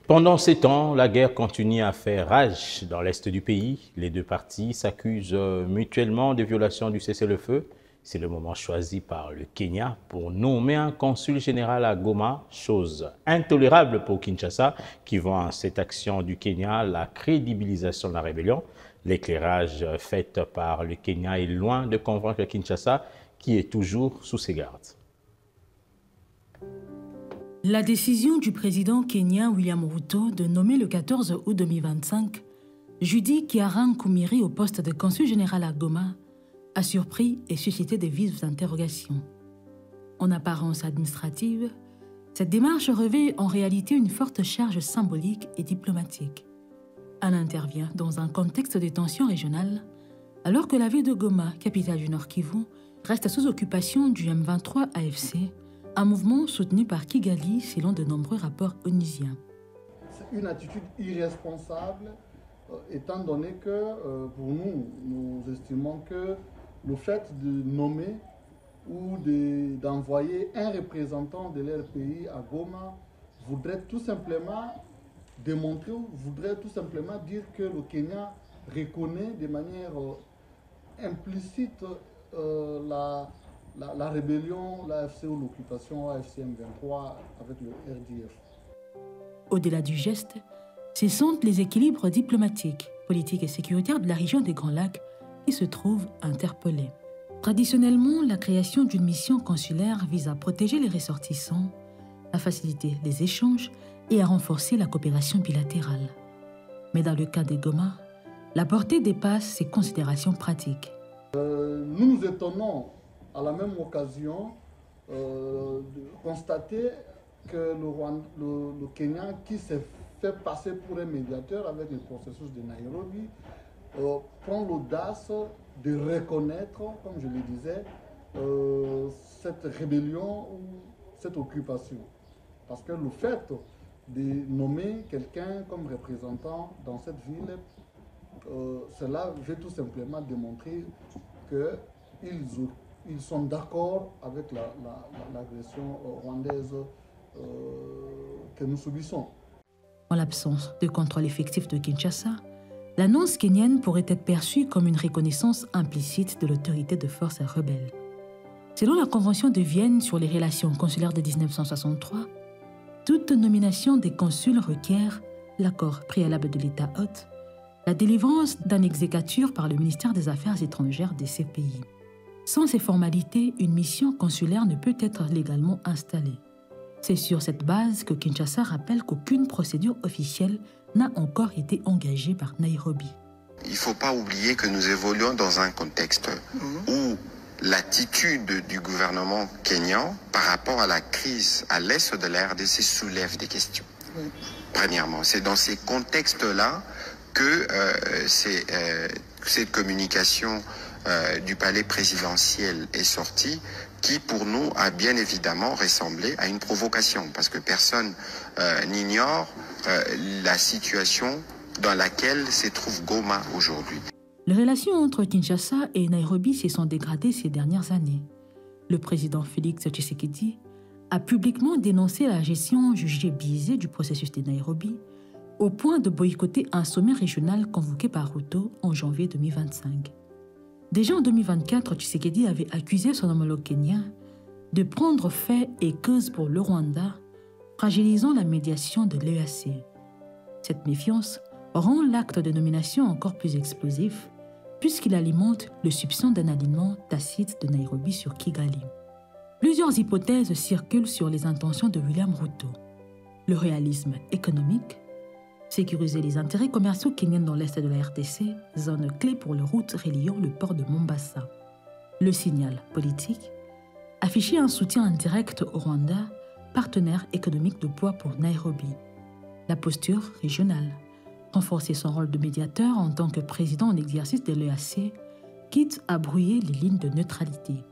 Pendant ces temps, la guerre continue à faire rage dans l'est du pays. Les deux parties s'accusent mutuellement de violation du cessez-le-feu. C'est le moment choisi par le Kenya pour nommer un consul général à Goma, chose intolérable pour Kinshasa, qui voit en cette action du Kenya la crédibilisation de la rébellion. L'éclairage fait par le Kenya est loin de convaincre Kinshasa, qui est toujours sous ses gardes. La décision du président kenyan William Ruto de nommer le 14 août 2025 Judy Kiaran Koumiri au poste de consul général à Goma a surpris et suscité de vives interrogations. En apparence administrative, cette démarche revêt en réalité une forte charge symbolique et diplomatique. Elle intervient dans un contexte de tensions régionales, alors que la ville de Goma, capitale du Nord Kivu, reste sous occupation du M23 AFC, un mouvement soutenu par Kigali selon de nombreux rapports onusiens. C'est une attitude irresponsable, étant donné que pour nous estimons que le fait de nommer ou d'envoyer un représentant de leur pays à Goma voudrait tout simplement démontrer, voudrait tout simplement dire que le Kenya reconnaît de manière implicite la rébellion, l'AFC ou l'occupation AFC M23 avec le RDF. Au-delà du geste, ce sont les équilibres diplomatiques, politiques et sécuritaires de la région des Grands Lacs qui se trouvent interpellés. Traditionnellement, la création d'une mission consulaire vise à protéger les ressortissants, à faciliter les échanges et à renforcer la coopération bilatérale. Mais dans le cas des Goma, la portée dépasse ces considérations pratiques. Nous nous étonnons à la même occasion de constater que le Kenya, qui s'est fait passer pour un médiateur avec le processus de Nairobi, prend l'audace de reconnaître, comme je le disais, cette rébellion ou cette occupation. Parce que le fait de nommer quelqu'un comme représentant dans cette ville, cela veut tout simplement démontrer qu'ils sont d'accord avec l'agression rwandaise que nous subissons. En l'absence de contrôle effectif de Kinshasa, l'annonce kenyane pourrait être perçue comme une reconnaissance implicite de l'autorité de forces rebelles. Selon la Convention de Vienne sur les relations consulaires de 1963, toute nomination des consuls requiert l'accord préalable de l'État hôte, la délivrance d'un exéquatur par le ministère des Affaires étrangères de ces pays. Sans ces formalités, une mission consulaire ne peut être légalement installée. C'est sur cette base que Kinshasa rappelle qu'aucune procédure officielle n'a encore été engagée par Nairobi. Il ne faut pas oublier que nous évoluons dans un contexte où l'attitude du gouvernement kényan par rapport à la crise à l'est de la RDC soulève des questions. Premièrement, c'est dans ces contextes-là que cette communication du palais présidentiel est sortie, qui pour nous a bien évidemment ressemblé à une provocation, parce que personne n'ignore la situation dans laquelle se trouve Goma aujourd'hui. Les relations entre Kinshasa et Nairobi se sont dégradées ces dernières années. Le président Félix Tshisekedi a publiquement dénoncé la gestion jugée biaisée du processus de Nairobi, au point de boycotter un sommet régional convoqué par Ruto en janvier 2025. Déjà en 2024, Tshisekedi avait accusé son homologue kenyan de prendre fait et cause pour le Rwanda, fragilisant la médiation de l'EAC. Cette méfiance rend l'acte de nomination encore plus explosif, puisqu'il alimente le soupçon d'un alignement tacite de Nairobi sur Kigali. Plusieurs hypothèses circulent sur les intentions de William Ruto. Le réalisme économique, sécuriser les intérêts commerciaux kenyans dans l'est de la RDC, zone clé pour les routes reliant le port de Mombasa. Le signal politique, afficher un soutien indirect au Rwanda, partenaire économique de poids pour Nairobi. La posture régionale, renforcer son rôle de médiateur en tant que président en exercice de l'EAC, quitte à brouiller les lignes de neutralité.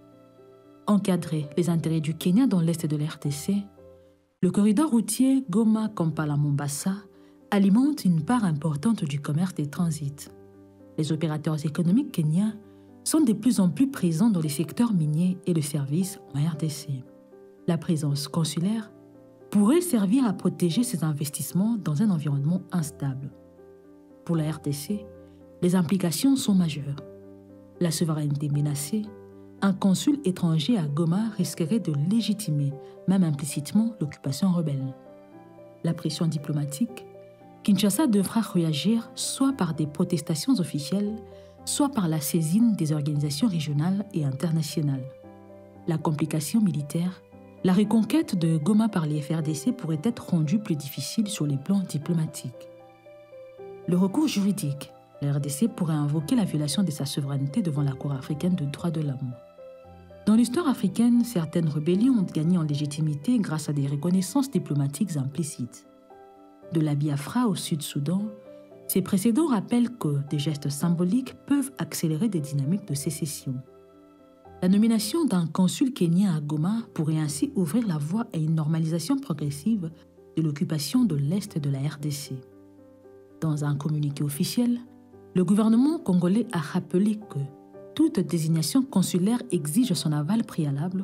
Encadrer les intérêts du Kenya dans l'est de la RDC, le corridor routier Goma-Kampala-Mombasa alimente une part importante du commerce des transits. Les opérateurs économiques kenyans sont de plus en plus présents dans les secteurs miniers et le service en RDC. La présence consulaire pourrait servir à protéger ses investissements dans un environnement instable. Pour la RDC, les implications sont majeures. La souveraineté menacée, un consul étranger à Goma risquerait de légitimer, même implicitement, l'occupation rebelle. La pression diplomatique, Kinshasa devra réagir soit par des protestations officielles, soit par la saisine des organisations régionales et internationales. La complication militaire, la reconquête de Goma par les FRDC pourrait être rendue plus difficile sur les plans diplomatiques. Le recours juridique, la RDC pourrait invoquer la violation de sa souveraineté devant la Cour africaine de droits de l'homme. Dans l'histoire africaine, certaines rébellions ont gagné en légitimité grâce à des reconnaissances diplomatiques implicites. De la Biafra au Sud-Soudan, ces précédents rappellent que des gestes symboliques peuvent accélérer des dynamiques de sécession. La nomination d'un consul kenyan à Goma pourrait ainsi ouvrir la voie à une normalisation progressive de l'occupation de l'Est de la RDC. Dans un communiqué officiel, le gouvernement congolais a rappelé que toute désignation consulaire exige son aval préalable.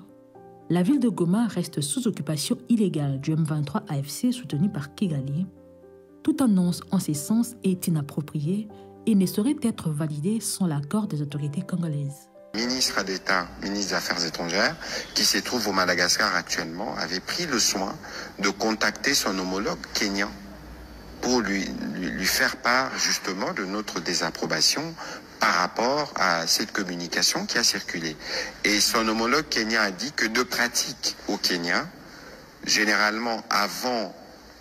La ville de Goma reste sous occupation illégale du M23 AFC soutenu par Kigali. Toute annonce en ce sens est inappropriée et ne saurait être validée sans l'accord des autorités congolaises. Ministre d'État, ministre des Affaires étrangères, qui se trouve au Madagascar actuellement, avait pris le soin de contacter son homologue kenyan pour lui faire part justement de notre désapprobation par rapport à cette communication qui a circulé. Et son homologue kenyan a dit que de pratique au Kenya, généralement avant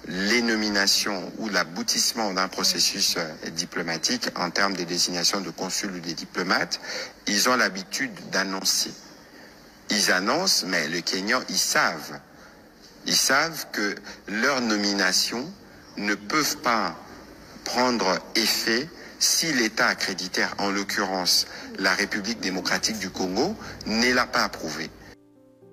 les nominations ou l'aboutissement d'un processus diplomatique en termes de désignation de consuls ou de diplomates, ils ont l'habitude d'annoncer. Ils annoncent, mais le Kenya, ils savent que leurs nominations ne peuvent pas prendre effet si l'État accréditaire, en l'occurrence la République démocratique du Congo, ne l'a pas approuvé.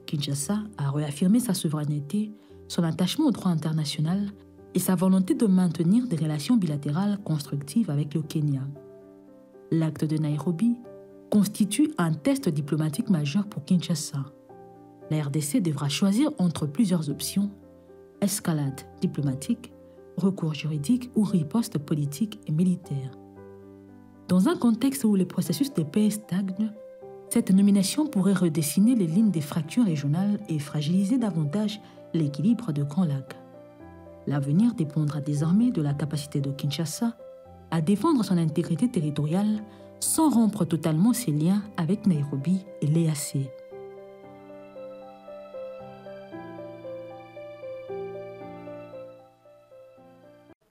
Kinshasa a réaffirmé sa souveraineté, son attachement au droit international et sa volonté de maintenir des relations bilatérales constructives avec le Kenya. L'acte de Nairobi constitue un test diplomatique majeur pour Kinshasa. La RDC devra choisir entre plusieurs options: escalade diplomatique, recours juridique ou riposte politique et militaire. Dans un contexte où le processus de paix stagne, cette nomination pourrait redessiner les lignes des fractures régionales et fragiliser davantage l'équilibre de Grand Lac. L'avenir dépendra désormais de la capacité de Kinshasa à défendre son intégrité territoriale sans rompre totalement ses liens avec Nairobi et l'EAC.